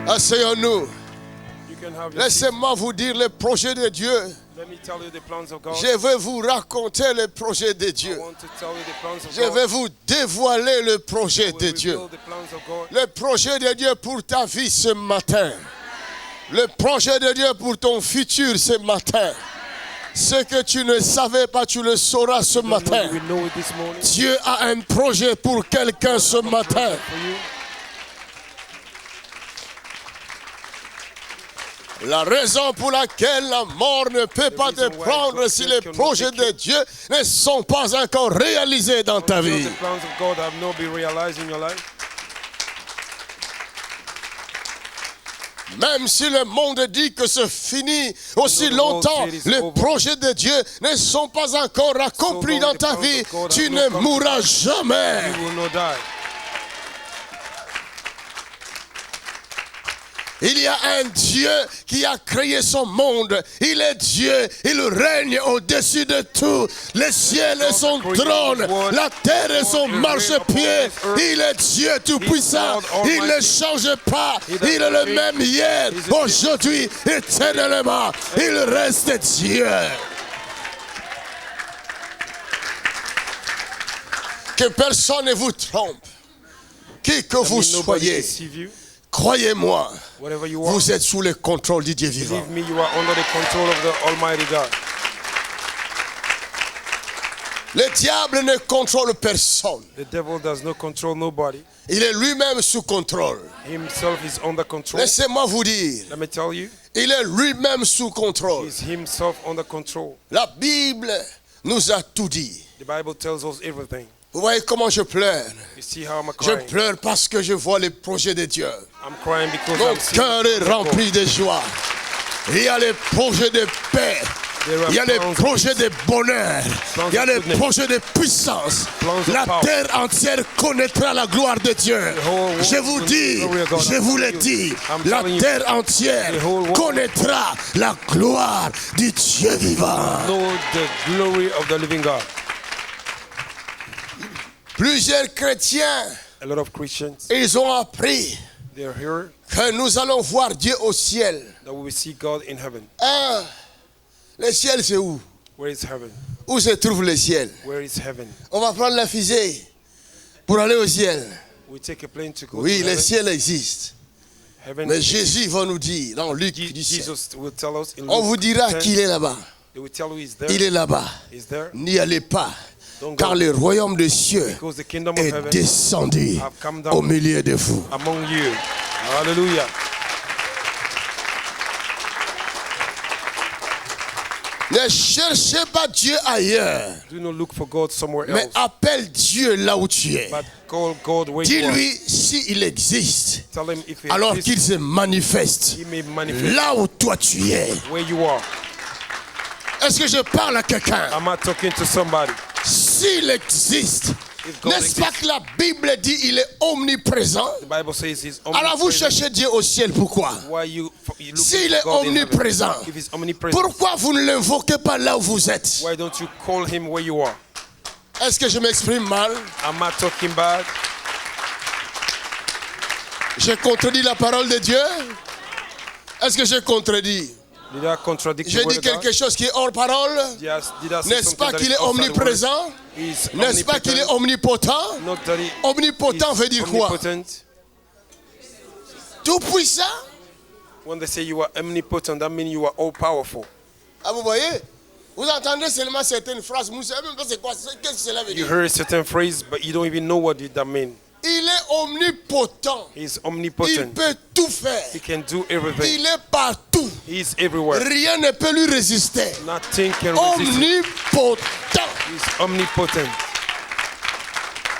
Asseyons-nous. Laissez-moi vous dire les projets de Dieu. Je vais vous raconter les projets de Dieu. Je vais vous dévoiler le projet de Dieu. Le projet de Dieu pour ta vie ce matin. Le projet de Dieu pour ton futur ce matin. Ce que tu ne savais pas, tu le sauras ce matin. Dieu a un projet pour quelqu'un ce matin. La raison pour laquelle la mort ne peut pas te prendre si les projets de Dieu ne sont pas encore réalisés dans ta vie. Même si le monde dit que c'est fini, aussi longtemps les projets de Dieu ne sont pas encore accomplis dans ta vie, tu ne mourras jamais. Il y a un Dieu qui a créé son monde. Il est Dieu. Il règne au-dessus de tout. Les ciels est son trône. La terre est son marchepied. Il est Dieu tout-puissant. Il ne change pas. Il est le même hier, aujourd'hui, éternellement. Il reste Dieu. Que personne ne vous trompe. Qui que vous soyez. Croyez-moi, vous êtes sous le contrôle du Dieu vivant. Le diable ne contrôle personne. Il est lui-même sous contrôle. Laissez-moi vous dire, il est lui-même sous contrôle. La Bible nous a tout dit. Vous voyez comment je pleure? Je pleure parce que je vois les projets de Dieu. Mon cœur est rempli de joie. Il y a les projets de paix. Il y a les projets de bonheur. Il y a les projets de puissance. La terre entière connaîtra la gloire de Dieu. Je vous dis, je vous le dis, la terre entière connaîtra la gloire du Dieu vivant. Plusieurs chrétiens, ils ont appris que nous allons voir Dieu au ciel. Le ciel c'est où? Où se trouve le ciel? On va prendre la fusée pour aller au ciel. Oui, le ciel existe. Mais Jésus va nous dire dans Luc 17, on vous dira qu'il est là-bas. Il est là-bas. N'y allez pas. Car le royaume des cieux est descendu au milieu de vous. Alléluia. Ne cherchez pas Dieu ailleurs. Mais appelle Dieu là où tu es. Dis-lui s'il existe. Alors qu'il se manifeste là où toi tu es. Est-ce que je parle à quelqu'un? S'il existe, n'est-ce pas que la Bible dit il est omniprésent? Alors vous cherchez Dieu au ciel, pourquoi? S'il est omniprésent, pourquoi vous ne l'invoquez pas là où vous êtes? Est-ce que je m'exprime mal? Je contredis la parole de Dieu? Est-ce que je contredis? Je dis quelque chose qui est hors parole. N'est-ce pas qu'il est omniprésent? N'est-ce pas qu'il est omnipotent? Omnipotent veut dire quoi? Tout puissant? When they say you are omnipotent, that means you are all powerful. Ah, vous voyez? Vous entendez seulement certaines phrases. Vous ne savez même pas c'est quoi. Qu'est-ce que cela veut dire? You heard certain phrases, but you don't even know what that means. Il est omnipotent. He's omnipotent. Il peut tout faire. He can do everything. Il est partout. He's everywhere. Rien ne peut lui résister. Nothing can resist him. Omnipotent. He's omnipotent.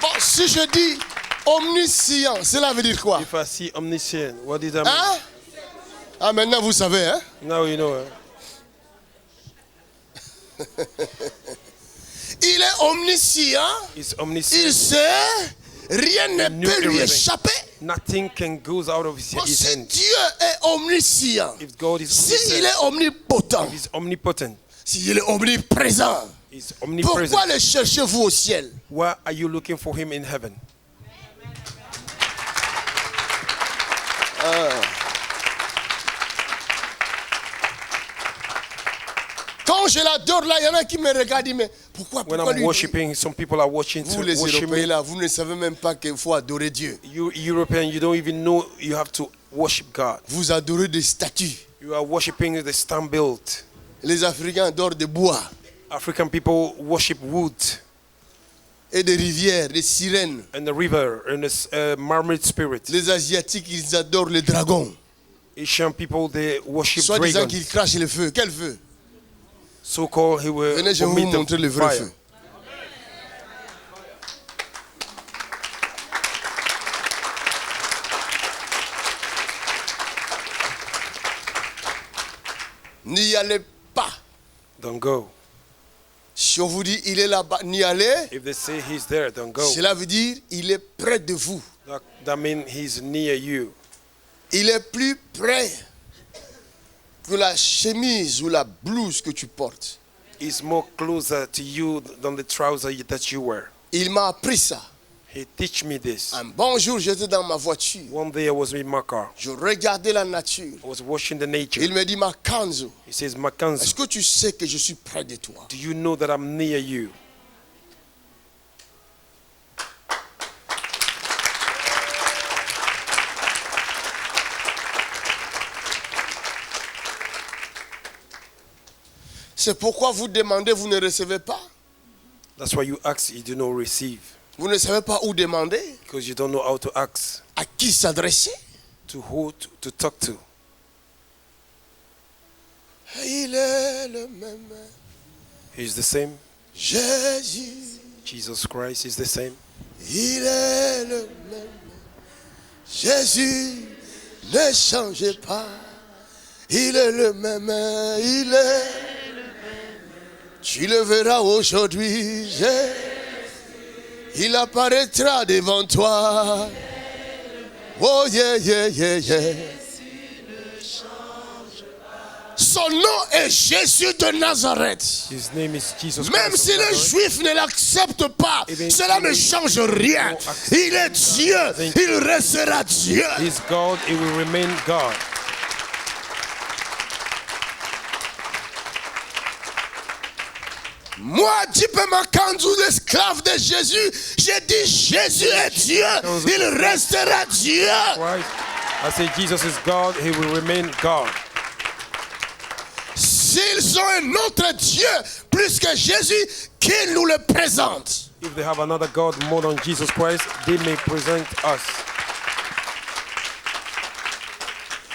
Bon, si je dis omniscient, cela veut dire quoi? If I see omniscient, what does that mean? Hein? Ah, maintenant vous savez, hein? Now you know. Il est omniscient. He's omniscient. Il sait. Rien ne peut lui échapper. Nothing can go out of his Si hand. Dieu est omniscient, If God is s'il est omnipotent, if he's omnipotent, s'il est omniprésent, he's omnipresent. pourquoi le cherchez-vous au ciel? Why are you looking for him in heaven? Quand je l'adore là, il y en a qui me regardent et disent mais pourquoi When I'm worshiping, some people are watching vous les Européens là, vous ne savez même pas qu'il faut adorer Dieu. You European, you don't even know you have to worship God. Vous adorez des statues. You are worshiping the stone built. Les Africains adorent des bois. African people worship wood. Et des rivières, des sirènes. And the river, and the mermaid spirit. Les Asiatiques, ils adorent les dragons. Asian people, they worship dragons. Soit disant qu'ils crachent le feu. Quel feu? So called, he will venez, je vais vous montrer le vrai feu. N'y allez pas. Don't go. Si on vous dit il est là-bas, n'y allez. If they say he's there, don't go. Cela veut dire il est près de vous. That means he's near you. Il est plus près que la chemise ou la blouse que tu portes. He's more closer to you than the trouser that you wear. Il m'a appris ça. He teach me this. Un bon jour, j'étais dans ma voiture. One day I was in my car. Je regardais la nature. I was watching the nature. Il me dit Makanzo. He says, Makanzo. Est-ce que tu sais que je suis près de toi? Do you know that I'm near you? C'est pourquoi vous demandez, vous ne recevez pas. That's why you ask, you do not receive. Vous ne savez pas où demander. Because you don't know how to ask. À qui s'adresser. To who to talk to. Il est le même. He's the same. Jésus. Jesus Christ is the same. Il est le même. Jésus ne change pas. Il est le même. Il est. Tu le verras aujourd'hui. Il apparaîtra devant toi. Oh yeah, yeah, yeah, yeah. Son nom est Jésus de Nazareth. His name is Jesus Même Christ si les Juifs ne l'acceptent pas, cela ne change rien. Il est Dieu, il restera Dieu. He is God, he will remain God. Moi, Dipe Makanzu, l'esclave de Jésus, j'ai dit Jésus est Dieu, il restera Dieu. Right. I say Jesus is God, he will remain God. S'ils ont un autre Dieu plus que Jésus, qu'ils nous le présentent. If they have another God more than Jesus Christ, they may present us.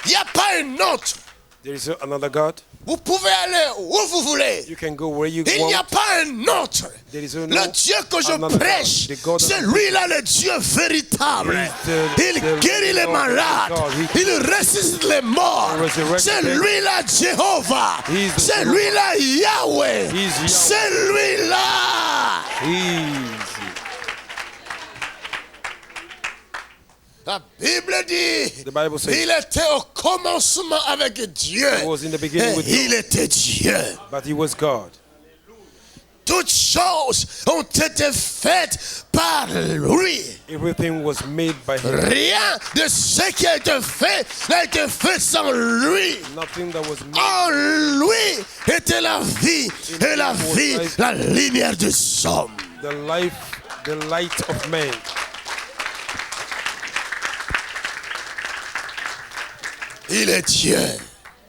Il n'y a pas un autre. There is another God. Vous pouvez aller où vous voulez. You can go where you Il want. n'y a pas un autre. Le Dieu que je prêche, c'est lui-là le Dieu véritable. Il guérit les malades. Il ressuscite les morts. C'est lui-là Jéhovah. C'est lui-là Yahweh. C'est lui-là. La Bible dit, il était au commencement avec Dieu. Et il était Dieu. But he was God. Toutes choses ont été faites par lui. Everything was made by him. Rien de ce qui a été fait n'a été fait sans lui. Nothing that was made. En lui était la vie, et la vie, la lumière des hommes. The life, the light of man. Il est Dieu.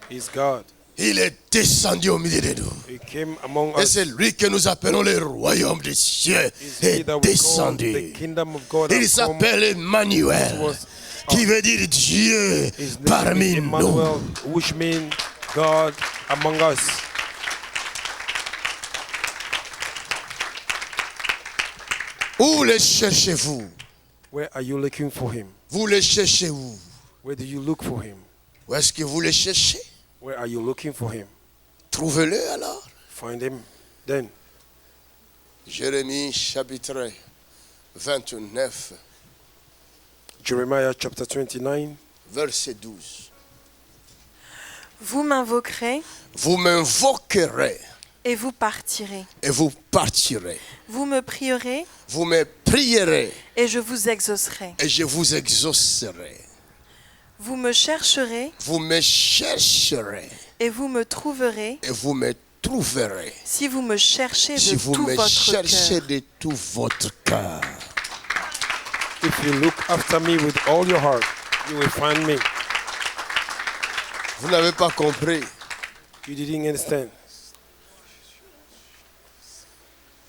He's God. Il est descendu au milieu de nous. He came among Et us. c'est lui que nous appelons le royaume des cieux. Est descendu. Il s'appelle Emmanuel, qui veut dire Dieu parmi nous. Which means God among us. Où le cherchez-vous? Where are you looking for him? Vous le cherchez où? Where do you look for him? Où est-ce que vous le cherchez? Where are you looking for him? Trouvez-le alors. Find him then. Jérémie chapitre 29. Jeremiah chapter 29. Verset 12. Vous m'invoquerez. Vous m'invoquerez. Et vous partirez. Et vous partirez. Vous me prierez. Vous me prierez. Et je vous exaucerai. Et je vous exaucerai. Vous me chercherez. Vous me chercherez. Et vous me trouverez. Et vous me trouverez. Si vous me cherchez Si de vous tout me votre cherchez cœur. de tout votre cœur. If you look after me with all your heart, you will find me. Vous n'avez pas compris. You didn't understand.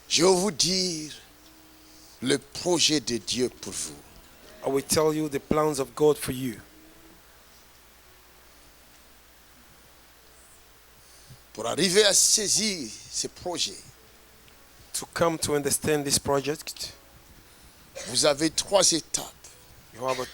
Je vais vous dire le projet de Dieu pour vous. I will tell you the plans of God for you. Pour arriver à saisir ce projet, To come to understand this project, vous avez 3 étapes, you have a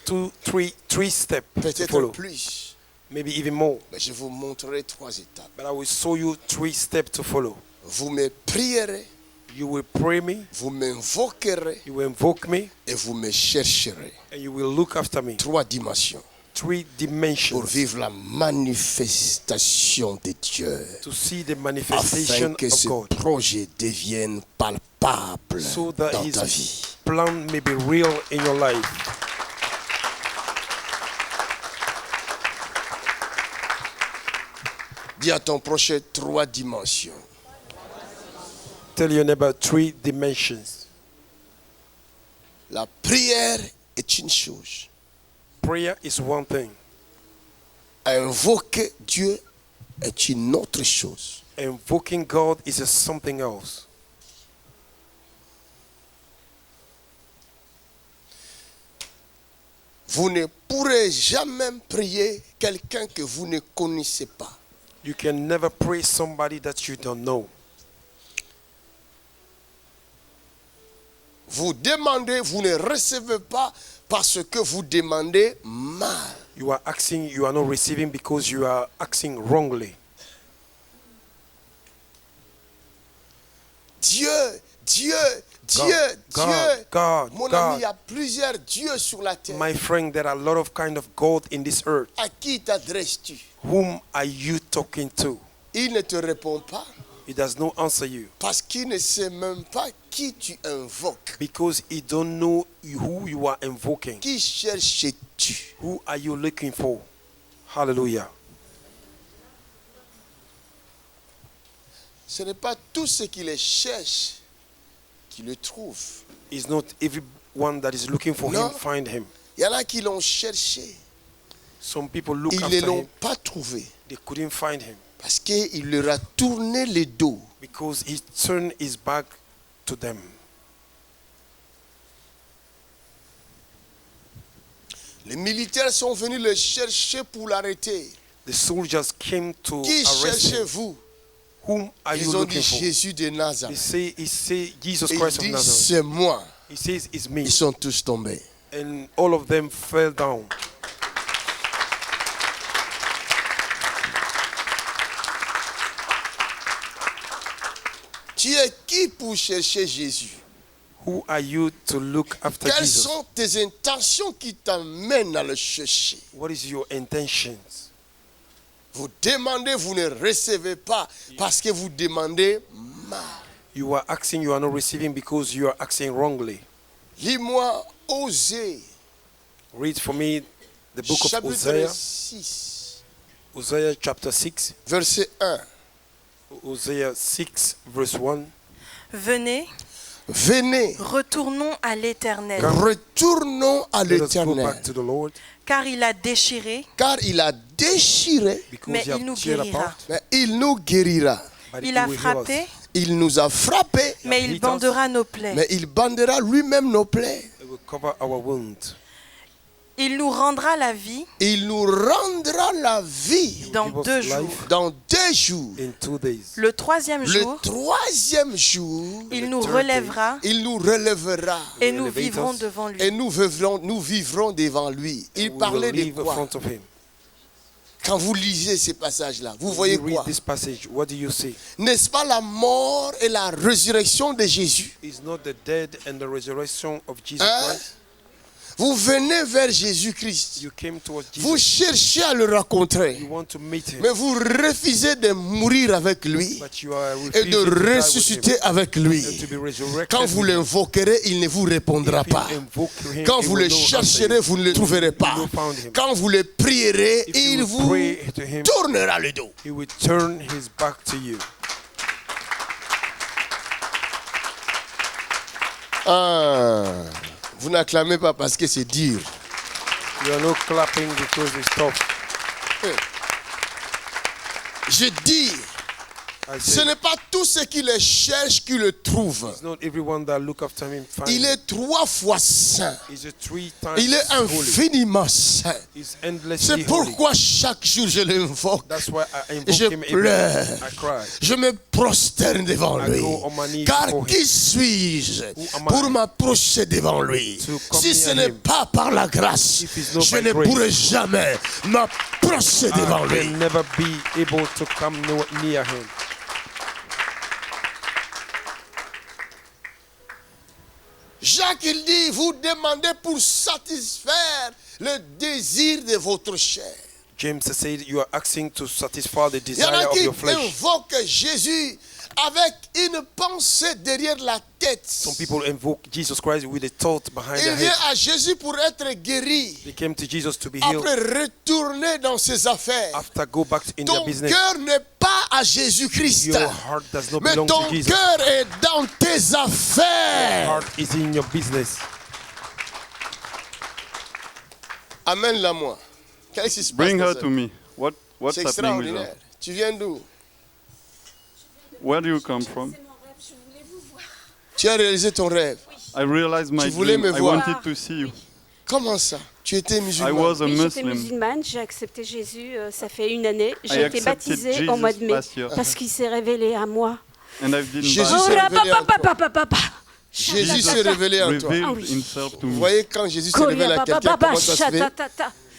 three step to peut-être follow. plus. Maybe even more. Mais je vous montrerai 3 étapes. But I will show you 3 steps to follow. Vous me prierez, You will pray me, vous m'invoquerez you will invoke me, et vous me chercherez. and you will look after me. 3 dimensions 3 pour dimensions vivre la manifestation de Dieu. to see the Afin manifestation que of ce God, projet devienne palpable so that dans His ta vie. plan may be real in your life. Dis à ton prochain 3 dimensions. Tell your neighbor 3 dimensions. La prière est une chose. Prayer is one thing. Invoquer Dieu est une autre chose. Invoking God is something else. Vous ne pourrez jamais prier quelqu'un que vous ne connaissez pas. You can never pray somebody that you don't know. Vous demandez, vous ne recevez pas parce que vous demandez mal. You are asking, you are not receiving because you are asking wrongly. Dieu, God, Mon God. ami, il y a plusieurs dieux sur la terre. My friend, there are a lot of kind of God in this earth. À qui t'adresses-tu? Whom are you talking to? Il ne te répond pas He does not answer you parce qu'il ne sait même pas qui tu invoques. because he don't know who you are invoking. Qui cherches-tu? Who are you looking for? Hallelujah. Ce n'est pas tout ce qui les cherche qui le trouve. It's not everyone that is looking for No. him find him. Il y en a qui l'ont cherché. Some people look Ils ne after l'ont him. pas trouvé They couldn't find him parce qu'il leur a tourné le dos. because he turned his back to them. Les militaires sont venus le chercher pour l'arrêter. The soldiers came to Qui arrest him. cherchez-vous? Whom are you Ils ont dit looking for? Jésus de He Nazareth. say Jesus Et Christ il of dit Nazareth. c'est moi. He says it's me. Ils sont tous tombés. And all of them fell down. Tu es qui pour chercher Jésus? Who are you to look after Quelles Jesus? sont tes intentions qui t'amènent à le chercher? What is your intentions? Vous demandez, vous ne recevez pas parce que vous demandez mal. You are asking, you are not receiving because you are asking wrongly. Lis-moi Osée, Read for me the book of chapitre Hosea, 6, Hosea chapter 6, verset 1. Hosea 6 verse 1. Venez, Venez, retournons à l'Éternel, retournons à Let us go l'Éternel, back to the Lord car il a déchiré, car il a déchiré, because mais he has il nous tear guérira. apart, mais il nous guérira. but Il he a will heal frappé, us. Il nous a frappés, mais il bandera nos plaies. mais il bandera lui-même nos plaies. He will cover our wounds. Il nous rendra la vie Il nous rendra la vie dans Give us 2 life. jours. dans 2 jours. In 2 days. Le 3e Le jour, 3e jour, il nous third relèvera il nous relèvera et nous elevate vivrons us. devant lui. et nous vivrons devant lui. Il We will parlait de live in quoi? front of him. Quand vous lisez ces passages-là, vous When voyez you read quoi? this passage, what do you see? N'est-ce pas la mort et la résurrection de Jésus? Is not the death and the resurrection of Jesus Hein? Christ? Vous venez vers Jésus-Christ. You came towards Vous Jesus. cherchez à le rencontrer. You want to meet him, Mais vous refusez de mourir avec lui but you are et refusing de to die with him ressusciter avec lui. and to be resurrected. Quand vous with him. l'invoquerez, il ne vous répondra If you pas. invoke him, Quand he vous will le not answer chercherez, you. vous ne le trouverez pas. You will find him. Quand vous le prierez, If you il will vous pray to him, tournera le dos. he will turn his back to you. Ah, vous n'acclamez pas parce que c'est dur. You are not clapping because it's tough. Je dis, ce n'est pas tous ceux qui le cherchent qui le trouvent. It's not everyone that look after him find Il est 3 fois saint. He's a 3 times Il est infiniment saint. He's endlessly C'est holy. pourquoi chaque jour je l'invoque. That's why I invoke Je him every pleure. day. I cry. Je me prosterne devant I lui. go on my knees Car before qui him. suis-je Who am pour I m'approcher devant lui? to come Si ce near n'est him? pas par la grâce, If it's not je by ne grace, pourrai jamais m'approcher devant I lui. can never be able to come near him. Jacques, il dit, vous demandez pour satisfaire le désir de votre chair. James said you are asking to satisfy the Il y en desire a of qui your flesh. invoquent Jésus avec une pensée derrière la tête. Some people invoke Jesus Christ with a thought behind Il their vient head. à Jésus pour être guéri. They came to Jesus to be healed. Après retourner dans ses affaires. After go back in their Ton business. cœur n'est pas à Jésus-Christ. Your heart does not Mais belong ton to Jesus. cœur est dans tes Your affaires. heart is in your business. Amène-la moi. Qu'est-ce qui se passe? Bring dans her ça? to me. What's C'est happening with her? extraordinaire. Tu viens d'où? Where do you come from? Tu as réalisé ton rêve. I realized my Tu voulais dream. me I voir. wanted to see you. Comment ça? Tu étais I musulman. was a Oui, j'étais Muslim. musulmane, j'ai accepté Jésus, ça fait 1 année. J'ai I été accepted baptisée au mois de mai Jesus last year. parce qu'il s'est révélé à moi. And I've been Jésus baptized. s'est révélé en toi. Papa. Jésus s'est révélé en toi. Revealed Ah oui. himself to Vous me. voyez quand Jésus se révèle à quelqu'un, comment ça se fait?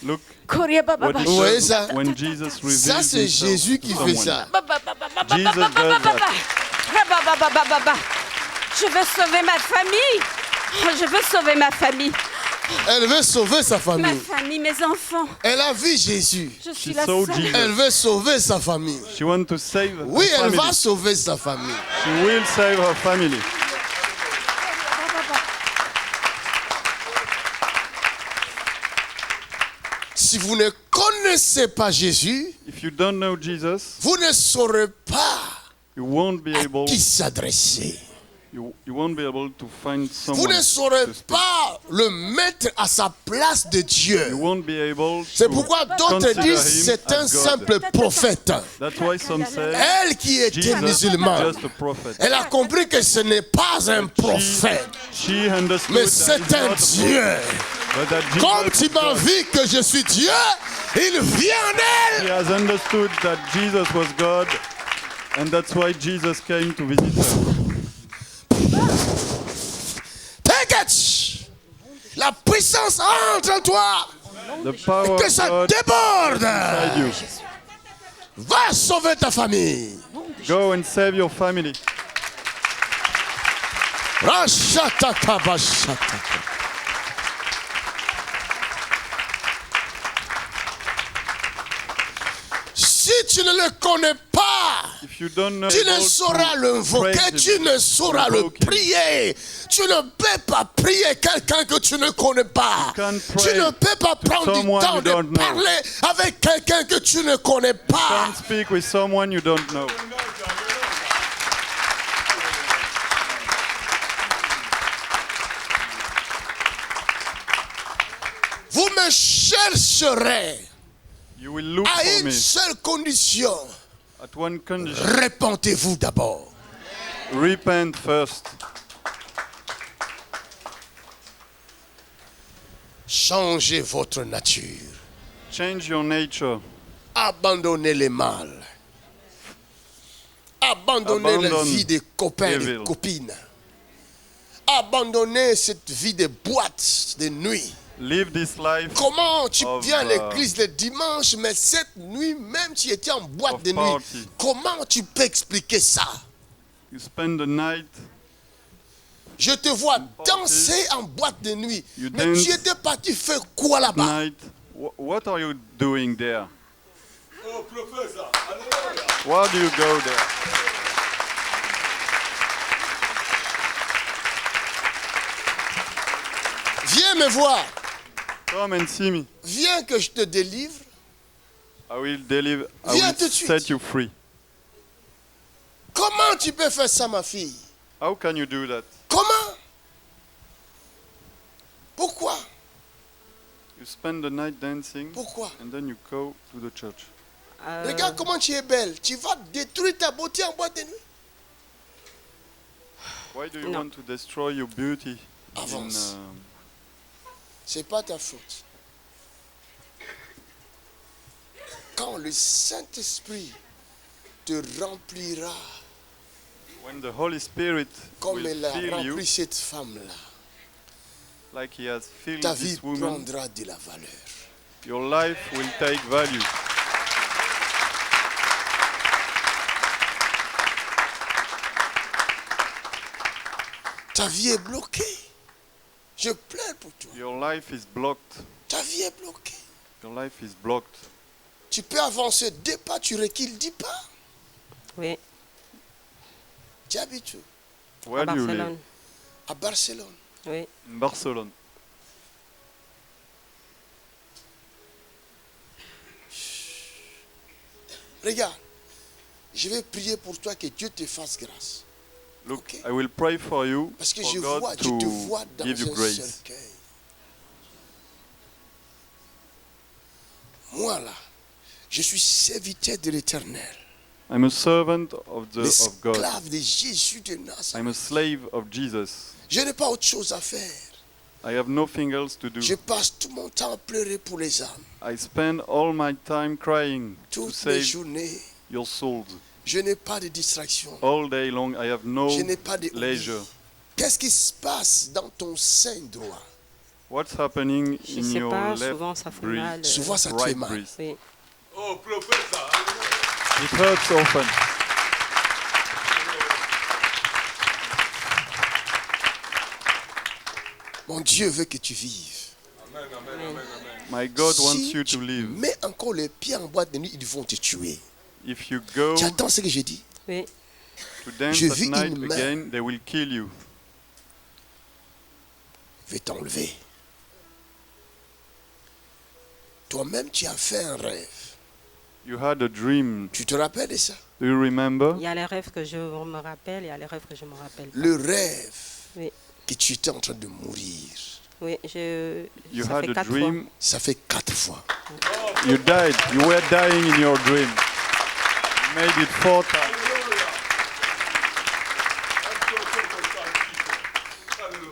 Look What what it Vous voyez does ça? when Jesus reveals Ça, c'est himself Jésus to qui fait someone. ça. Jesus does that. Je veux sauver ma famille. Je veux sauver ma famille. Elle veut sauver sa Ma famille. famille, mes enfants. Elle a vu Jésus. Je suis She la saw seule. Jesus. Elle veut sauver sa famille. She wants to save her Oui, elle family. va sauver sa famille. She will save her family. Si vous ne connaissez pas Jésus, If you don't know Jesus, vous ne saurez pas you won't be à able. qui s'adresser. You won't be able to find Vous someone. ne saurez to speak. pas le mettre à sa place de You Dieu. won't be able. C'est to pourquoi d'autres consider disent him c'est un as God. simple prophète. That's why some say Elle qui était Jesus musulmane, just a prophet. elle a compris que ce n'est pas un prophète, She understood mais that c'est he's un not a Dieu. prophet, but that Comme Jesus tu m'as was God. vu que je suis Dieu, il vient en She elle. has understood that Jesus was God, and that's why Jesus came to visit her. Take it. La puissance entre en toi. The power Que of ça God déborde. inside you. Va sauver ta famille. Go and save your family. Rashatakabashata. Si tu ne le connais pas, If you don't know, tu ne able to sauras l'invoquer, praise tu him, ne sauras le invoke him. prier. Tu ne peux pas prier quelqu'un que tu ne connais pas. You can't Tu pray ne peux pas prendre du someone temps you de don't know. parler avec quelqu'un que tu ne connais pas. Can't speak with someone you don't know. Vous me chercherez You will look à for une me seule condition. at one condition. Répentez-vous d'abord. Repent first. Changez votre nature. Change your nature. Abandonnez les mal. Abandonnez la Abandon vie des copains et des evil. copines. Abandonnez cette vie de boîte de nuit. Live this life Comment tu of, viens à l'église le dimanche, mais cette nuit même tu étais en boîte of de nuit. party. Comment tu peux expliquer ça? You spend the night. Je te vois party. danser en boîte de nuit. You Mais dance tu étais parti faire quoi là-bas? Night. What are you doing there? Why do you go there? Viens me voir. Come and see me. Viens que je te délivre. I will deliver. I Viens will tout de suite. set you free. Comment tu peux faire ça, ma fille? How can you do that? Comment? You spend the night dancing. Pourquoi? And then you go to the church. Regarde comment tu es belle. Tu vas détruire ta beauté en boîte de nuit. Why do you want to destroy your beauty? Avance. C'est pas ta faute. Quand le Saint-Esprit te remplira, when the Holy Spirit comme will elle a fill rempli you, cette femme-là, like He has filled ta vie this woman, prendra de la valeur. your life will take value. Ta vie est bloquée. Je pleure pour toi. Your life is blocked. Ta vie est bloquée. Your life is blocked. Tu peux avancer 2 pas, tu recules 10 pas. Oui. Tu habites où? Where do you live? Barcelone. À Barcelone. Oui. In Barcelone. Regarde, je vais prier pour toi que Dieu te fasse grâce. Look, Okay. I will pray for you, Parce que for je God te vois to dans give you un grace. cercueil. Moi là, je suis serviteur de l'Éternel. I'm a servant of God. L'esclave de Jésus de Nazareth. I'm a slave of Jesus. Je n'ai pas autre chose à faire. I have nothing else to do. Je passe tout mon temps à pleurer pour les âmes. I spend all my time crying to Toutes les save journées, your souls. je n'ai pas de distraction. All day long, I have no Je n'ai pas de leisure. hobby. Qu'est-ce qui se passe dans ton sein droit? What's happening Je in sais your pas, left souvent ça fait breast? mal. Souvent ça te fait Right mal. breast. Oui. It hurts often. Mon Dieu veut que tu vives. My God wants Si you tu to live. mets encore les pieds en boîte de nuit, ils vont te tuer. If you go Tu attends ce que je dis? Oui. to dance Je at vis night une main. again, they will kill you. Je vais t'enlever. Toi-même, tu as fait un rêve. You had a dream. Tu te rappelles de ça? Do you remember? Il y a les rêves que je me rappelle, il y a les rêves que je me rappelle pas. Le rêve Oui. que tu étais en train de mourir. Oui, You ça had fait a 4 dream. Ça fait 4 fois. You died. You were dying in your dream. You made it 4 times.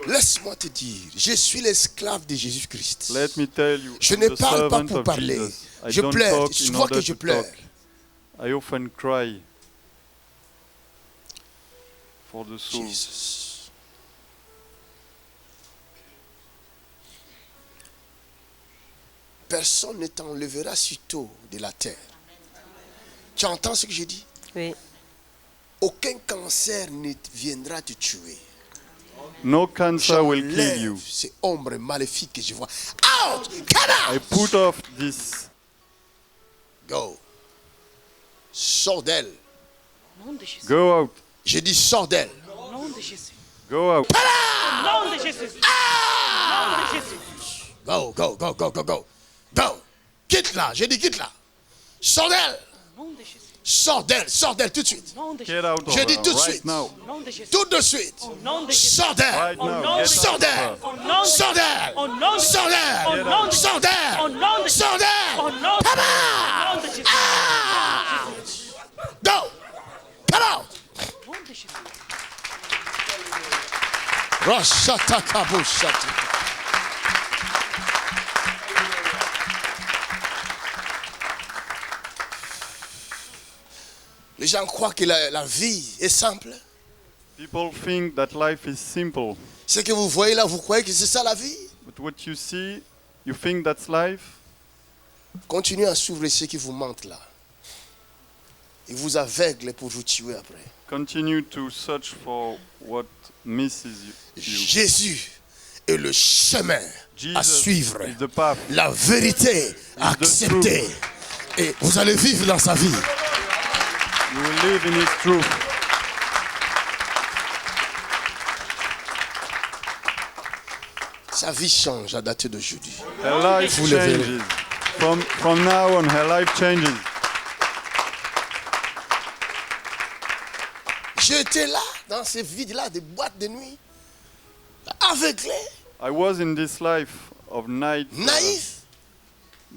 Laisse-moi te dire, je suis l'esclave de Jésus-Christ. Let me tell you, Je I'm ne the parle pas servant pour of parler. Jesus. I Je don't pleure. talk Tu in vois que order je to pleure. talk. I often cry for the soul. Jesus. Personne ne t'enlèvera si tôt de la terre. Tu entends ce que je dis? Oui. Aucun cancer ne viendra te tuer. No cancer will kill J'enlève you. ces ombres maléfiques que je vois. Out! Come I out! put off this. Go. Sors d'elle. Nom de Jésus. Go out. J'ai dit sors d'elle. Nom de Jésus. Go out. Nom de Jésus. Nom de Jésus. Go, go, go, go, go, go. Go. Quitte-la. J'ai dit quitte-la. Sors d'elle. Nom de Jésus. Sors d'elle tout de suite. Nom de Get Jésus. out of J'ai dit her tout de right suite. now. Nom de Jésus. Tout de suite. Nom de Jésus. Sors d'elle. Right now. nom Get de Sors out of d'elle. her. Au nom de Sors d'elle. Au nom de Sors d'elle. Au nom de Sors Au d'elle. nom de Sors d'elle. Au nom de Come Au nom out. de Jésus. Go. Come out. Nom de Jésus. Rashata kabushata. Les gens croient que la vie est simple. People think that life is simple, Ce que vous voyez là, vous croyez que c'est ça la vie? but what you see, you think that's life. Continuez à suivre ceux qui vous mentent là. Ils vous aveuglent pour vous tuer après. Continue to search for what misses you. Jésus est le chemin à Jesus suivre, is the path. la vérité à accepter. Et vous allez vivre dans sa vie. You will live in His truth. Sa vie change à dater d'aujourd'hui. Her life Vous le verrez. changes. From now on, her life changes. J'étais là, dans ces vides-là, des boîtes de nuit, aveuglé, I was in this life of night, naïf.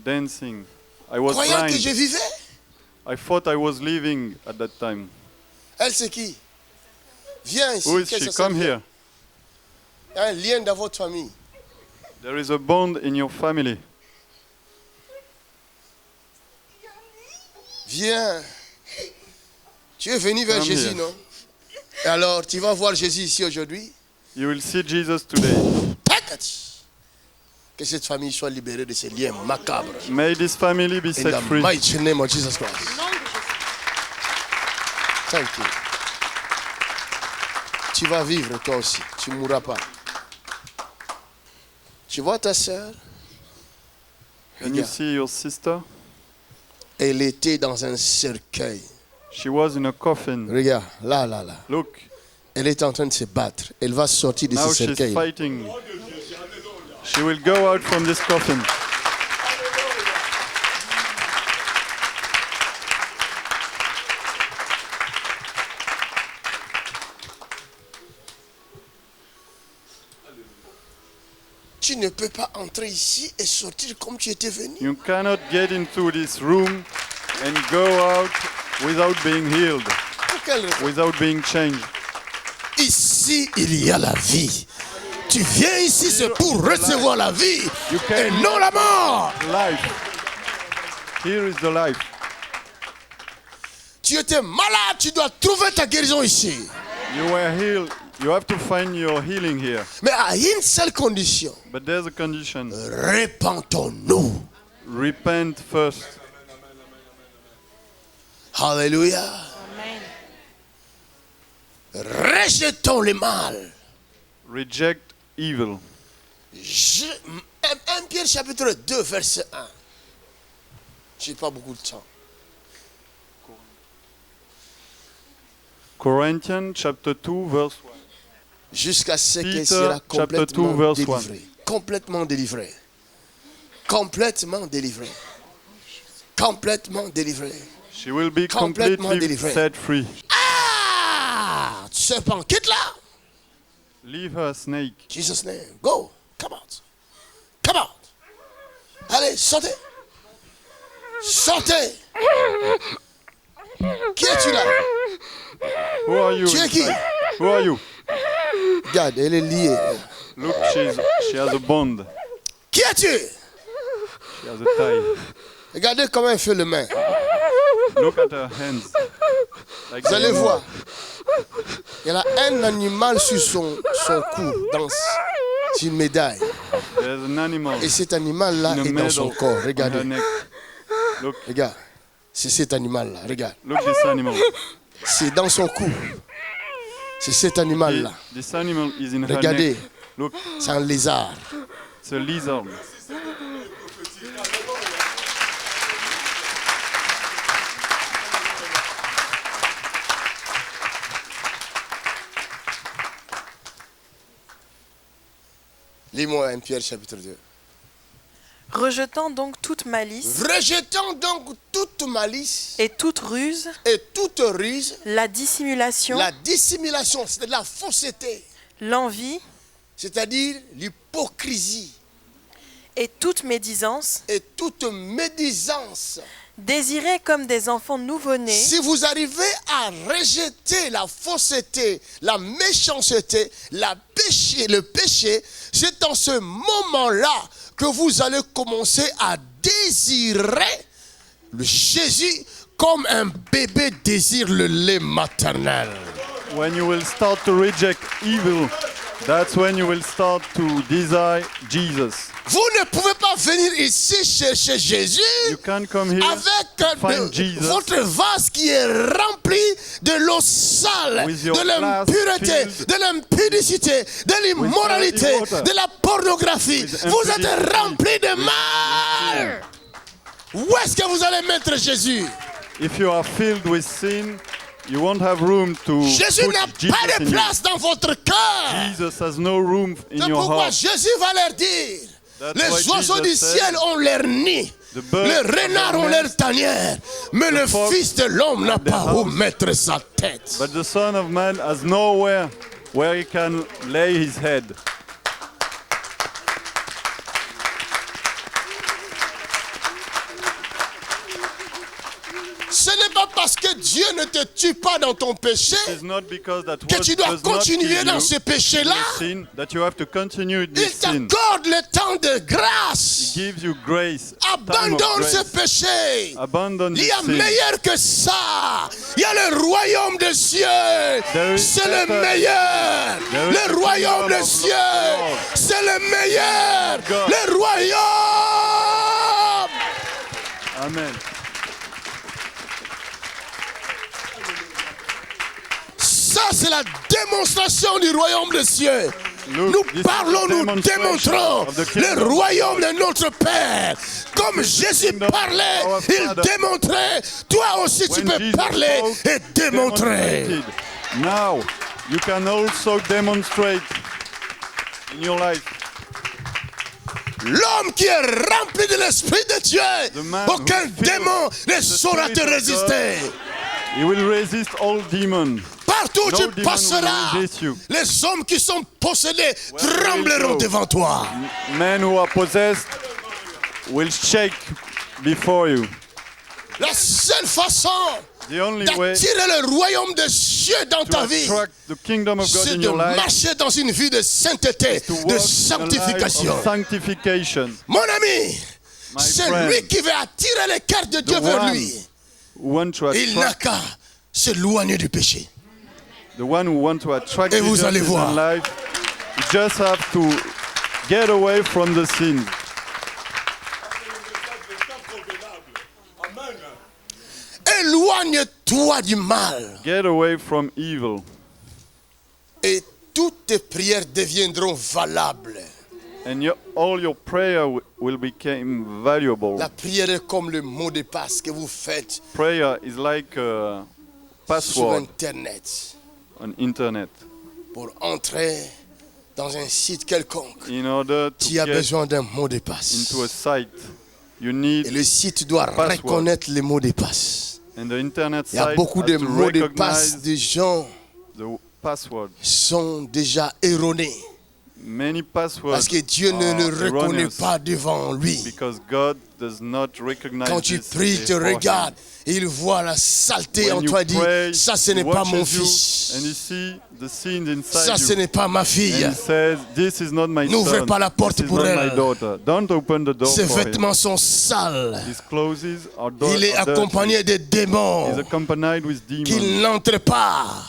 dancing. I was croyant que je blind. vivais. I thought I was living at that time. Elle, c'est qui? Viens ici. Who is Qu'est-ce she? que ça Come veut dire? here. Il y a un lien dans votre famille. There is a bond in your family. Viens. Tu es venu vers Come Jésus, here. non? Et alors, tu vas voir Jésus ici aujourd'hui. You will see Jesus today. Que cette famille soit libérée de ces liens macabres. May this family be In set the free. mighty name of Jesus Christ. Thank you. Tu vas vivre toi aussi. Tu ne mourras pas. Tu vois ta sœur? Can you see your sister? Elle était dans un cercueil. She was in a coffin. Regarde, là. Look, Elle est en train de se battre. Elle va sortir de now ce she's cercueil. fighting. She will go out from this coffin. Tu ne peux pas entrer ici et sortir comme tu étais venu. You cannot get into this room and go out without being healed, Pour quelle raison? without being changed. Ici, il y a la vie. Tu viens ici, c'est pour recevoir la vie et non la mort. Life. Here is the life. Tu étais malade, tu dois trouver ta guérison ici. You were healed. You have to find your healing here. Mais à une seule condition. But there's a condition. Repentons-nous. Repent first. Alléluia. Rejetons le mal. Reject evil. 1 Pierre chapitre 2 verset 1. Je n'ai pas beaucoup de temps. Corinthians chapter 2 verse 1. Jusqu'à ce qu'il Peter, sera chapter 2, complètement verse délivré. Complètement délivré. Complètement délivré. Complètement délivré. She will be Complètement completely délivrée. set free. Ah! Serpent, quitte-la! Leave her, snake. Jesus' name. Go. Come out. Come out. Allez, sortez. Sortez. Qui es-tu là? Who are you? Tu es qui? inside? Who are you? Regarde, elle est liée. Look, she has a bond. Qui es-tu? She has a tie. Regardez comment elle fait le main. Look at her hands. Like Vous allez they- voir. Elle a un animal sur son cou, dans une médaille. There's an animal Et cet animal-là in a est dans son medal corps. on her Regardez. neck. Look, Regarde. C'est cet animal-là. Regarde. look this animal. C'est dans son cou. C'est cet animal-là. This animal is in her Regardez. neck. Look, C'est un lézard. it's a lizard. Lis-moi 1 Pierre chapitre 2. Rejetant donc toute malice Rejetant donc toute malice et toute ruse, et toute ruse, la dissimulation, la dissimulation, c'est de la fausseté, l'envie c'est-à-dire l'hypocrisie et toute médisance, et toute médisance. désirez comme des enfants nouveau-nés, Si vous arrivez à rejeter la fausseté, la méchanceté, le péché, c'est dans ce moment-là que vous allez commencer à désirer le Jésus comme un bébé désire le lait maternel. When you will start to reject evil, that's when you will start to desire Jesus. Vous ne pouvez pas venir ici chercher Jésus You can't come here avec find Jesus votre vase qui est rempli de l'eau sale, With your de l'impureté, glass filled de l'impudicité, de l'immoralité, dirty water. de la pornographie. With Vous êtes impurity. rempli de mal. Où est-ce que vous allez mettre Jésus? If you are filled with sin, you won't have room to Jésus put n'a Jesus pas de in you. place dans votre cœur. Jesus has no room in C'est your pourquoi heart. Jésus va leur dire, That's les why oiseaux Jesus du said, ciel ont leur nid, The birds les of the renards ont nest, leur tanière, mais le fox Fils de l'homme n'a and the pas où house. mettre sa tête. But the Son of Man has nowhere where he can lay his head. que Dieu ne te tue pas dans ton péché, It is not because that que what tu dois does not continuer kill dans you ce in péché-là. sin, that you have to continue Il this sin. t'accorde le temps de He grâce. gives you grace, time of Abandonne ce grace. péché. Abandon Il this y a sin. meilleur que ça. Il y a le royaume des cieux. There is C'est le better. meilleur. There is Le the royaume kingdom des of cieux. God. C'est le meilleur. God. Le royaume. Amen. Ça, c'est la démonstration du royaume des cieux. Look, Nous this is parlons, the nous demonstration démontrons of the le kingdom. royaume de notre Père. Comme Jésus kingdom parlait, of our il Father. démontrait. Toi aussi, tu When peux Jesus parler spoke, et démontrer. demonstrated. Now, you can also demonstrate in your life. L'homme qui est rempli de l'Esprit de Dieu, The man aucun who feels démon ne the saura te Spirit of résister. He will resist all demons. Partout où No tu demon passeras, will resist you. les hommes qui sont possédés Wherever you trembleront go. devant toi. Men who are possessed will shake before you. La seule façon The only way d'attirer le royaume des cieux dans to ta vie, attract the kingdom of God c'est in de your life marcher dans une vie de sainteté, to walk de in a life sanctification. of sanctification. Mon ami, My c'est friend, lui qui veut attirer les cœurs de Dieu the vers one lui. who want to Il n'a attract, qu'à s'éloigner du péché. the one who want to attract Et vous Jesus allez in voir. life, you just have to get away from the sin. Éloigne-toi du mal Get away from evil. et toutes tes prières deviendront valables. And all your prayer will become valuable. La prière est comme le mot de passe que vous faites Prayer is like a sur password Internet on internet. pour entrer dans un site quelconque. In order to Tu as get besoin d'un mot de passe. into a site, you Et need, le site doit password. reconnaître les mots de passe. and the internet Il y a site beaucoup has de to mots de passe recognize de gens the password. sont déjà erronés Many passwords parce que Dieu ne are le reconnaît erroneous pas devant lui. because God does not recognize Quand tu this pries, il te before him. regarde et il voit la saleté en When you toi et dit, pray, ça ce he n'est pas mon watches you fils. and you see the sins Ça inside ce you. n'est pas ma fille. And he says, this is not my N'ouvrez son. pas la porte This is pour not elle. my daughter. Don't open the door Ses for him. vêtements sont sales. His clothes are Il est dirty. accompagné de démons He's accompanied with demons. qu'il n'entre pas.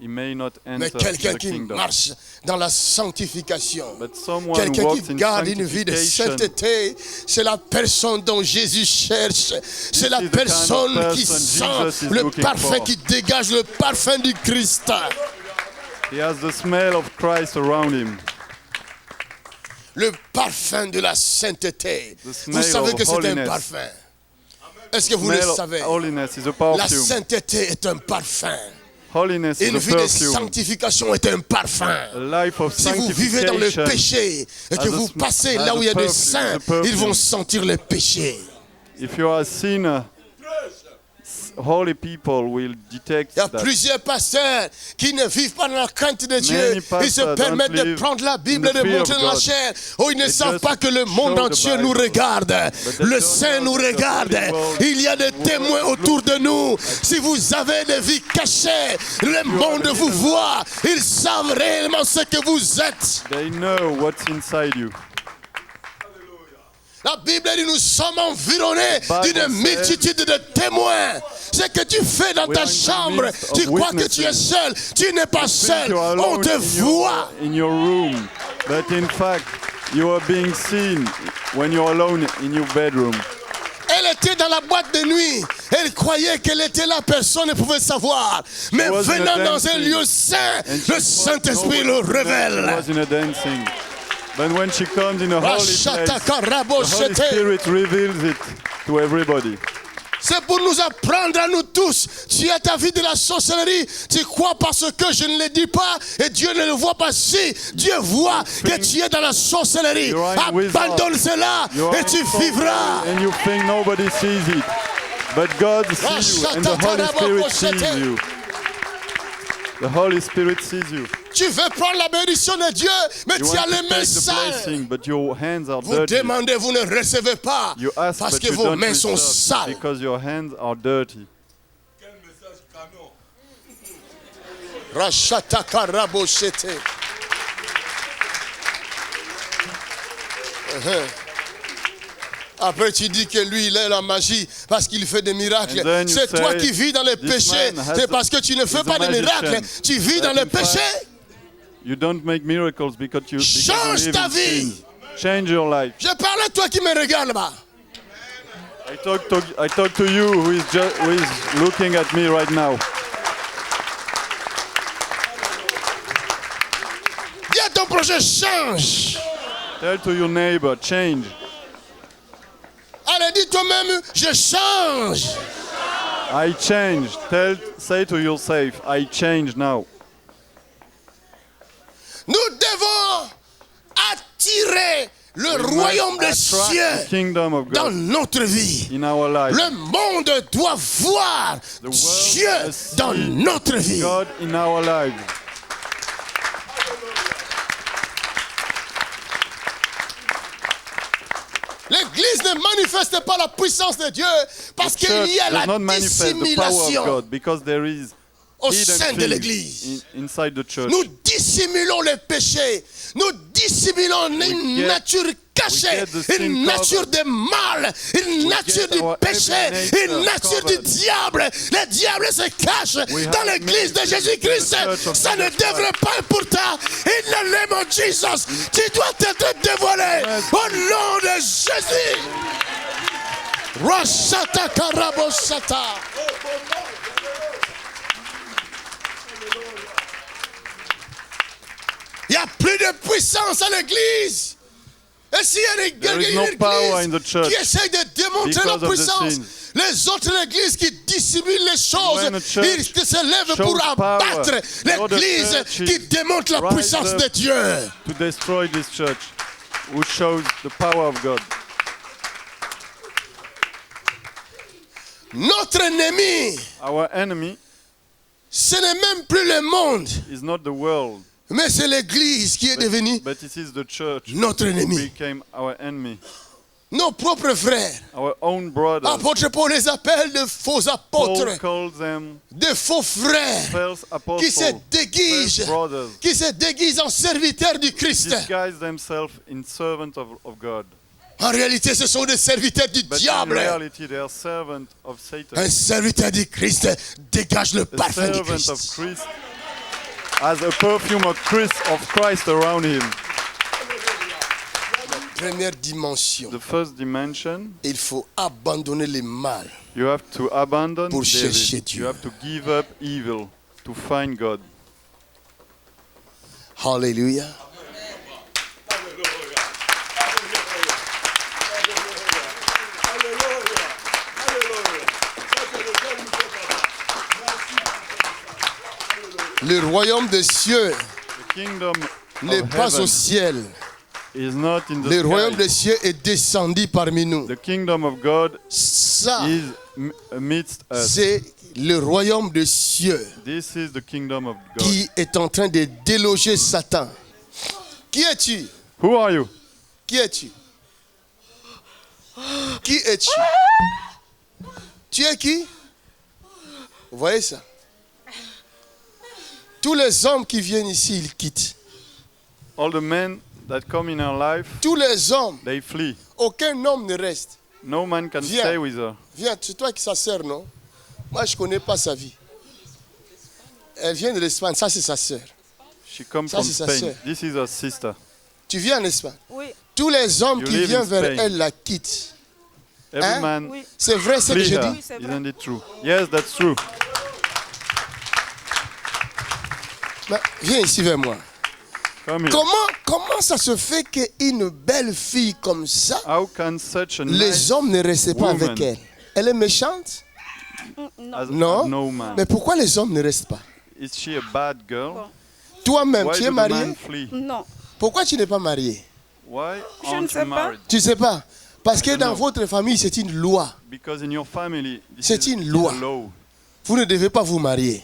He may not Mais enter quelqu'un the qui kingdom. marche dans la sanctification, But someone who quelqu'un walks qui in garde une vie de sanctification, sainteté, c'est la personne dont Jésus cherche. C'est la is the kind of personne qui person Jesus sent is le looking parfum, for. qui dégage le parfum du Christ. he has the smell of Christ around him. Le parfum de la sainteté. The Vous smell savez of que c'est un holiness. parfum. Est-ce que vous le Smell of savez? holiness is a La perfume. sainteté est un parfum. Holiness is Une a vie de perfume. sanctification est un parfum. A life of Si vous vivez dans le sanctification. péché et que as a vous sm- passez as là a où il y a des perfume, saints, a perfume. ils vont sentir le péché. If you are a sinner, holy people will detect Il y a that. plusieurs pasteurs qui ne vivent pas dans la crainte de Dieu. Many Ils se pastors permettent don't de live prendre la Bible in et the de fear montrer of dans la God. chair. Oh, ils ne They savent just pas que le monde show the entier nous Bible. regarde. But they Le don't Saint know nous that the regarde. holy world Il y a des témoins autour de nous. Si vous avez des vies cachées, le monde vous voit. Ils savent réellement ce que vous êtes. They know what's inside you. La Bible dit nous sommes environnés Bible d'une says, multitude de témoins. Ce que tu fais dans we ta are in the chambre, midst tu of crois que tu es witnesses. seul. Tu n'es pas Think seul. you are On alone te voit. in your room, but in fact, you are being seen when you're alone in your bedroom. Elle était dans la boîte de nuit. Elle croyait qu'elle était là. Personne ne pouvait savoir. Mais was in a venant dans un dancing. lieu saint, And she le Saint-Esprit thought le nobody révèle. was in a dancing. But when she comes in a holy place, Rashataka the rabo Holy shete. Spirit reveals it to everybody. C'est pour nous apprendre à nous tous. Tu as ta vie de la sorcellerie. Tu crois parce que je ne le dis pas et Dieu ne le voit pas. Si Dieu voit que tu es dans la sorcellerie, You are in wizard. abandonne cela You are et tu so vivras. and you think nobody sees it. But God sees you and the Holy Spirit sees you. The Holy Spirit sees you. Tu veux prendre la bénédiction de Dieu, mais You tu as want les to mains take the sales. blessing, but your hands are Vous dirty. demandez, vous ne recevez pas You ask, parce but que you vos don't mains sont receive sales. because your hands are dirty. Rachata karaboshete. Après, tu dis que lui, il est la magie parce qu'il fait des miracles. And then you C'est toi say, qui vis dans les this péchés. man has C'est parce que tu ne fais he's pas a de miracles. magician. Tu vis That dans les in fact, péchés. You don't make miracles because you Change live ta in vie. sins. Change your life. Je parle à toi qui me regarde là-bas. I talk to you who is looking at me right now. Dis à ton projet, change. Tell to your neighbor, change. Allez, dis toi-même, je change. I change. Say to yourself, I change now. Nous devons attirer le We royaume des must attract cieux the kingdom of dans God notre vie. in our life. Le monde doit voir The world Dieu must dans see notre vie. God in our lives. L'église ne manifeste pas la puissance de Dieu parce The qu'il church y a la does not manifest the power of dissimulation God because there is au hidden sein de things l'église. inside the church. Nous dissimulons les péchés. Nous dissimulons une nature cachée, get the sin une nature covered. de mal, une nature get du our péché, every une nature nature du covered. diable. Le diable se cache We dans have l'église de made Jésus-Christ. the church of Ça ne Jesus devrait pas être pour toi. In the name of Jesus, tu dois être dévoilé au nom de Jésus. Rashata karabosata. Il n'y a plus de puissance à l'église. Et s'il y a There is no power in the qui church essaye de démontrer la because of the puissance, sins. les autres églises qui dissimulent les choses, When a church ils se lèvent shows pour power, abattre the other l'église churches qui démontre la rise puissance up de Dieu. to destroy this church, who shows the power of God. Notre ennemi, Our enemy ce n'est même plus le monde, is not the world, mais c'est l'église qui est devenue but it is the church notre who ennemi. became our enemy. Nos propres frères. Our own brothers. Apôtre Paul les appelle de faux apôtres, Paul calls them de faux frères false qui se apostles, déguisent, false brothers, qui se déguisent en serviteurs du Christ. disguise themselves in servants of God. En réalité, ce sont des serviteurs du But in diable. reality, they are servants of Satan. Un serviteur du Christ dégage le The parfum du servant of Christ. Christ has a perfume of Christ around him. Première dimension, The first dimension, il faut abandonner le mal. you have to abandon Pour chercher evil. Dieu. You have to give up evil to find God. Alléluia. Le royaume des cieux The kingdom n'est of pas au heaven ciel. is not in the Le royaume sky. des cieux est descendu parmi nous. The kingdom of God Ça, is amidst us. c'est le royaume des cieux This is the kingdom of God. qui est en train de déloger Satan. Qui es-tu? Who are you? Qui es-tu? Qui es-tu? Tu es qui? Vous voyez ça? Tous les hommes qui viennent ici, ils quittent. All the men that come in our life, Tous les hommes, they flee. aucun homme ne reste. No man can Viens. stay with her. Viens, c'est toi qui sa sœur, non? Moi, je ne connais pas sa vie. Elle vient de l'Espagne, ça c'est sa sœur. She comes Ça, from c'est sa Spain. sœur. This is her sister. Tu viens en Espagne. Oui, Tous les hommes You qui live viennent in vers Spain. elle la quittent. Every Hein? man oui. C'est vrai ce que flee je her. dis? c'est vrai. Isn't it true? Yes, that's true. Mais viens ici vers moi. Come here. Comment ça se fait qu'une belle fille comme ça, How can such a les nice hommes ne restent pas woman avec elle? Elle est méchante? as Non. no man? Mais pourquoi les hommes ne restent pas? Is she a bad girl? Toi-même, Why tu do es the marié? man flee? Non, Pourquoi tu n'es pas marié? Why Je ne aren't sais you pas. married? Tu ne sais pas. Parce que I don't dans know. votre famille, c'est une loi. Because in your family, this C'est is une is loi. a law. Vous ne devez pas vous marier.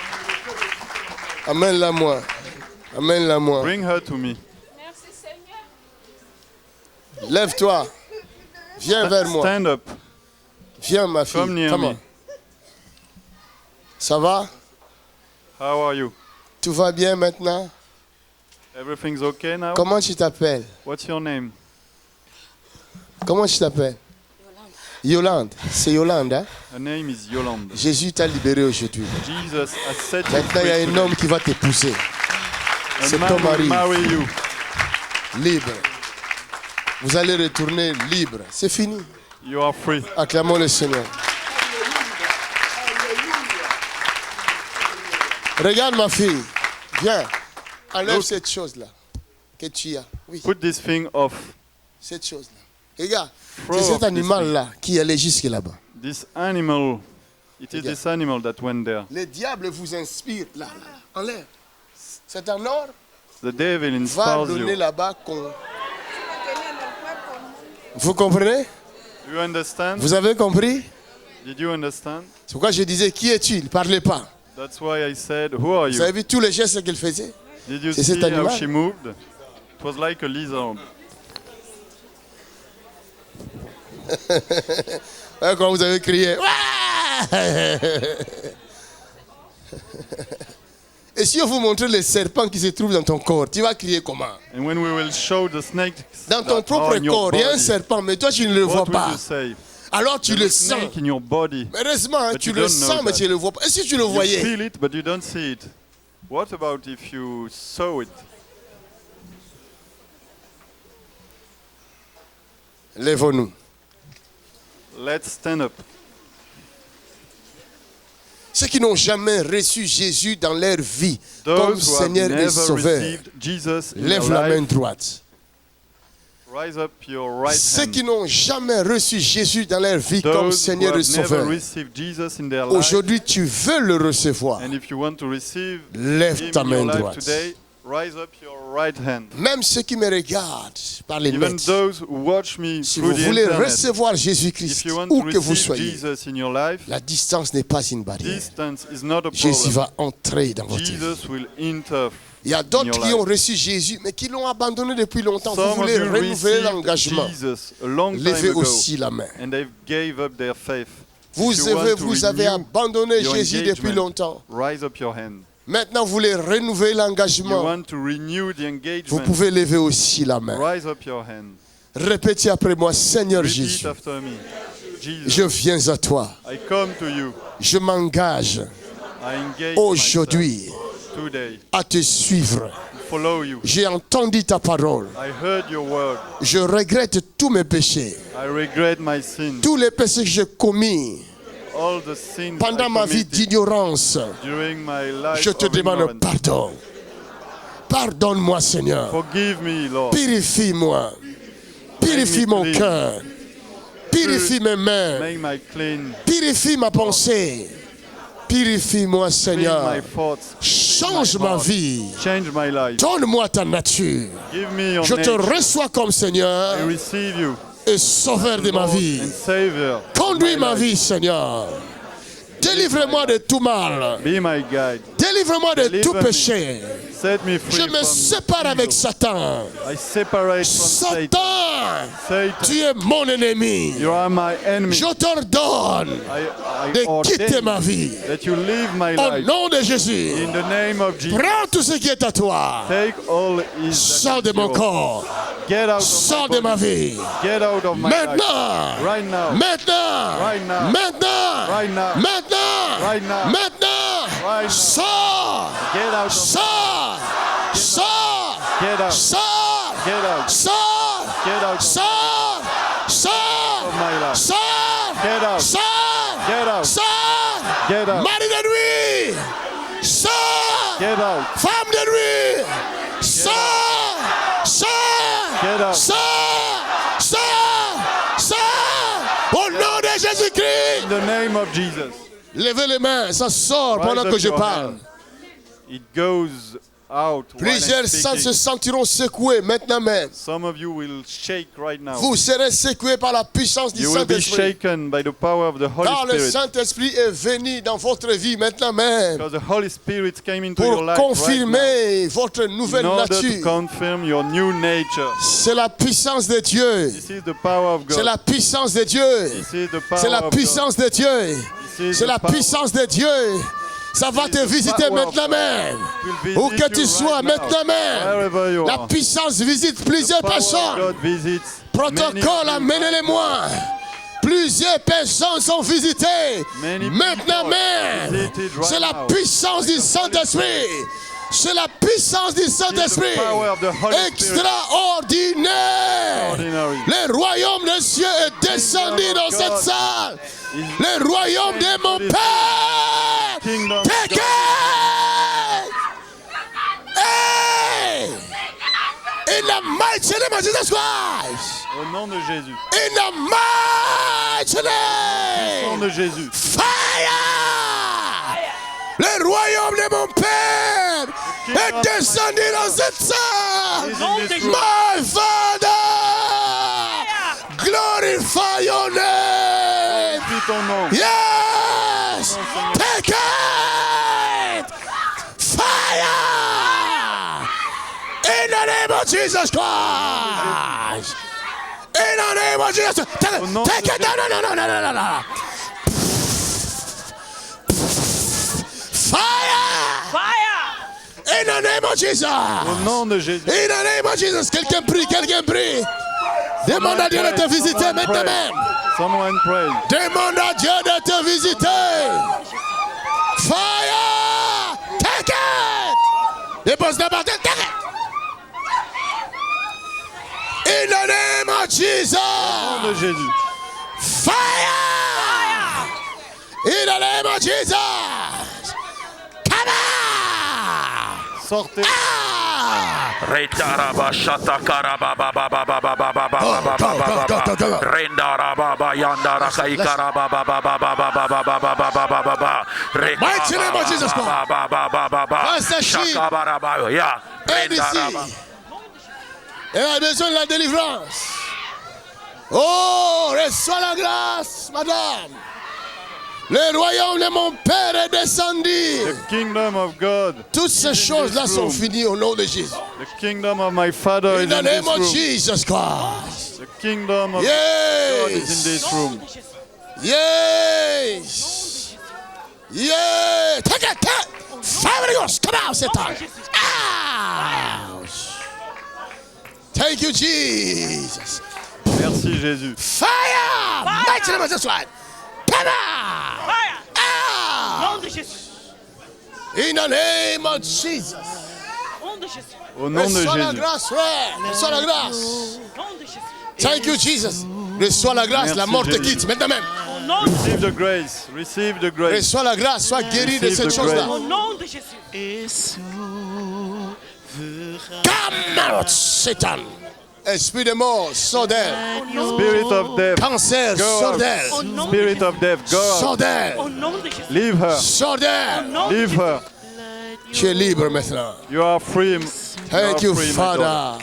Amène-la moi. Amène-la moi. Bring her to me. Lève-toi. Viens vers moi. Stand up. Viens, ma fille. Come near me. Ça va? How are you? Tout va bien maintenant? Everything's okay now? Comment tu t'appelles? What's your name? Comment tu t'appelles? Yolande. C'est Yolande, hein? Her name is Yolande. Jésus t'a libéré aujourd'hui. Jesus has set you Maintenant, il y a free un today. homme qui va t'épouser. A C'est man ton will mari. marry you. Libre. Vous allez retourner libre. C'est fini. You are free. Acclamons le Seigneur. Regarde ma fille. Viens. Enlève Look. cette chose-là que tu as. Oui, Put this thing off. cette chose-là. Regarde. Throw C'est cet off this animal-là qui allait jusque là-bas. This animal, it is Regarde. this animal that went there. Le diable vous inspire. Là. Enlève. C'est un or. The devil Va inspires donner you. là-bas. Vous comprenez? Do you understand? Vous avez compris? Did you understand? C'est pourquoi je disais, qui es-tu? Il ne parlait pas. That's why I said, who are Vous you? avez vu tous les gestes qu'il faisait? Did you C'est see cet how animal. she moved? It was like a lizard. Ouais, quand vous avez crié. Ouah! Et si on vous montre les serpents qui se trouvent dans ton corps, tu vas crier comment? And when we will show the snakes Dans ton that propre are in your corps, il y a un body, serpent, mais toi tu ne le vois what will pas. you say? Alors tu There's le a sens. snake in your body. Mais heureusement, hein, But tu you le don't know sens, mais that. tu ne le vois pas. Et si tu le You voyais? feel it, but you don't see it. What about if you saw it? Lèvons-nous. Let's stand up. Ceux qui n'ont jamais reçu Jésus dans leur vie comme Those who have Seigneur et never Sauveur, received Jesus in lève their la main life, droite. rise up your right Ceux qui hand. n'ont jamais reçu Jésus dans leur vie comme Those who Seigneur et have never Sauveur, received Jesus in their life, aujourd'hui tu veux le recevoir. and if you want to receive Lève Him ta in main your life droite. today, rise up your right hand. Même ceux qui me regardent par les Even nets, those who watch me si through vous the voulez internet, recevoir if Jésus-Christ, you want où to que vous receive soyez, Jesus in your life, la distance n'est pas une barrière. distance is not a Jésus problem. va entrer dans votre vie. Jesus will enter. Il y a d'autres in your qui ont life. reçu Jésus, mais qui l'ont abandonné depuis longtemps. Vous Some of voulez you renouveler received l'engagement. Jesus a long time Levez ago, aussi la main. and they gave up their faith. Vous If you want to avez renew abandonné your Jésus depuis engagement, longtemps. Rise up your hand. Maintenant, vous voulez renouveler You l'engagement. want to renew the Vous engagement. pouvez lever aussi la main. Rise up your hand. Répétez après moi, Seigneur Repeat Jésus, after me. Jesus, je viens à toi. I come to you. Je m'engage I engage aujourd'hui myself today. à te suivre. Follow you. J'ai entendu ta parole. I heard your word. Je regrette tous mes péchés. I regret my sins. Tous les péchés que j'ai commis All the sins pendant I ma vie committed d'ignorance. during my life Je te of demande ignorance. pardon. Pardonne-moi, Seigneur. Forgive me, Lord. Purifie-moi. Purifie mon clean. cœur. Purifie mes mains. Make my clean. Purifie ma pensée. Purifie-moi, Clean Seigneur. my thoughts. Change ma vie. Change my life. Donne-moi ta nature. Give me your Je te nature. reçois comme Seigneur I receive you, et Sauveur de ma Lord vie. and Savior. Conduis of my ma life. vie, Seigneur. Délivre-moi de tout mal. Be my guide. Délivre-moi de Deliver tout me. péché. Set me free Je me from sépare avec evil. Satan. I separate from Satan. Satan, Satan, tu es mon ennemi. you are my enemy. Je t'ordonne I de quitter ordain ma vie. that you live my Au life. nom de Jésus, In the name of Jesus. prends tout ce qui est à toi. Take all is Sors de mon corps. Get out of Sors my de ma body. vie. Get out of my life. Maintenant. Right now. Maintenant. Right now. Maintenant. Right now. Maintenant. Right now. Maintenant. Right now. Sors. Get out of Sors. Sors. Get out. Sors. Get out. Sors. Get out of Sors. Sors. my life. Sors. Get out. Sors. Get out. Sors. Get out. Mari de nuit. Sors. Get out. Femme de nuit. Sors. Sors. Get out. Sors. Sors. Sors. Au nom de Jésus-Christ. In the name of Jesus. Levez les mains, ça sort Rise pendant up que je your parle. hand. It goes out. Plusieurs se sentiront secoués maintenant même. Some of you will shake right now. Vous serez secoués par la puissance du You will be Saint-Esprit. shaken by the power of the Holy Car le Spirit. Saint-Esprit est venu dans votre vie maintenant même Because the Holy Spirit came into your pour life confirmer votre right now, nouvelle in order to nature. confirm your new nature. C'est la puissance de Dieu. This is the power of C'est God. la puissance de Dieu. This is the power C'est la of puissance de Dieu. This is C'est the la power. puissance de Dieu. Ça va te visiter maintenant même. Will Où visit que tu you sois right now, maintenant même. wherever you La are. puissance visite The plusieurs power of personnes. God visits Protocole, many amenez-les-moi. Plusieurs personnes sont visitées Many maintenant people même. visited right C'est la now. puissance du Saint-Esprit. C'est la puissance du Saint-Esprit. power of the Holy Spirit. Extraordinaire. Extraordinary. Le royaume des cieux est descendu Kingdom of dans cette God salle. is Le royaume de mon Père. Kingdom of Take it. Hey! In the mighty name of Jesus Christ. Au nom de Jésus. In the mighty Au nom name. de Jésus. Fire! Le royaume de mon Père est descendu dans cette salle. Is in this room. My Father, glorify your name. Dis ton nom. Yes! Take it! Fire! In the name of Jesus Christ! In the name of Jesus! Au nom Take de it! No. Fire! In the name of Jesus! Au nom de Jésus. In the name of Jesus! Quelqu'un prie, quelqu'un prie! Demande à Dieu de te visiter maintenant même! Someone pray. Demande à Dieu de te visiter. Fire! Take it! Dépose la barre, take it! In the name of Jesus! Au nom de Jésus. Fire! In the name of Jesus! Come on! Sortez. Retaraba shatakaraba ba ba ba ba ba ba ba ba ba ba ba ba rendaraba ba yandara kaikaraba ba ba ba ba ba ba ba ba ba ba ba ba ba Mighty name of Jesus Christ. ba ba ba ba ba ba Pastor Sheep. shakabaraba ya Aide rendaraba. ici. Elle a besoin de la délivrance. Oh, reçois la grâce, madame. Le royaume de mon Père est descendu. The kingdom of God. Toutes ces is in choses-là this sont room. finies au nom de Jésus. The kingdom of my Father In is the in name this of room. Jesus Christ. The kingdom of God is in Yes. this room. Yes. Yeah. Take it. Fire Ghost. Come out, Satan. Ouch. Thank you, Jesus. Merci Jésus. Fire. Mighty name of Jesus Christ. Come out. Out. In the name of Jesus. Au nom de Reçois la Jésus. grâce, frère. Reçois la grâce. Thank you, Jesus. Reçois la grâce. Merci, La mort te Jésus. quitte maintenant même. Receive the grace. Receive the grace. Reçois la grâce. Sois guéri de Receive cette the chose-là. grace. Come out, Satan. Esprit de mort, sors d'elle. Spirit of death. Cancer, Go sors out. d'elle. Spirit of death. Go out. Sors d'elle. Leave her. Sors d'elle. Leave her. Tu es libre maintenant. You are free. Thank you, free, my daughter. Father.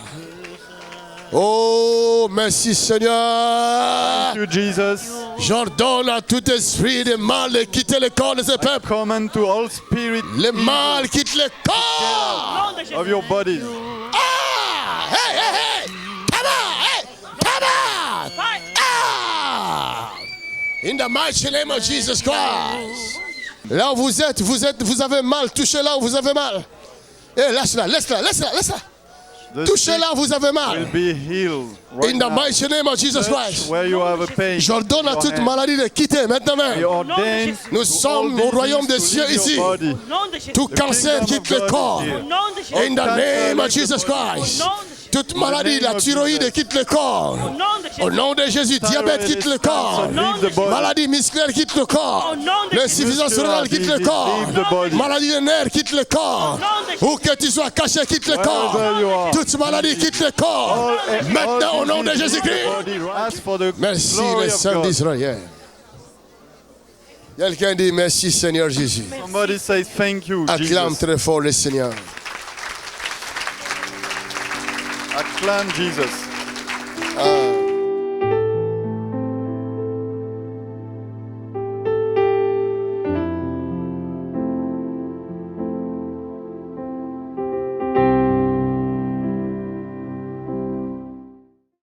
Oh, merci Seigneur. Thank you, Jesus. J'ordonne à tout esprit de mal de quitter le corps de ce peuple. Command to all spirit Le mal quitte le corps. of your bodies. Ah! Hey, hey, hey! Come on! Hey! Come on! Ah! In the mighty name of Jesus Christ. Là où vous êtes, vous avez mal. Touchez là où vous avez mal. Eh, lâche-la, laisse-la, laisse-la, laisse-la. The Touchez sick là où vous avez will mal. be healed right In the now. mighty name of Jesus Touch Christ. where you have a pain. J'ordonne à Your toute hand. maladie de quitter maintenant We même. ordain Nous to sommes all au royaume des disease cieux to leave ici. your body. Tout The cancer kingdom quitte of le God corps. is here. In the name of Jesus Christ. Toute maladie, la thyroïde quitte le corps. Au nom de Jésus, diabète quitte le corps. Leave the body. Maladie musculaire quitte le corps. L'insuffisance rénale quitte le corps. Leave the body. Maladie de nerfs quitte le corps. Où que tu sois caché, quitte le corps. Wherever you are. Toute maladie quitte le corps. Maintenant, au nom de Jésus-Christ. Ask for the Merci, glory le of Saint God. d'Israël. Quelqu'un dit merci, Seigneur Jésus. Somebody say thank you, Acclame Jesus. très fort le Seigneur. Acclaim Jesus. Ah.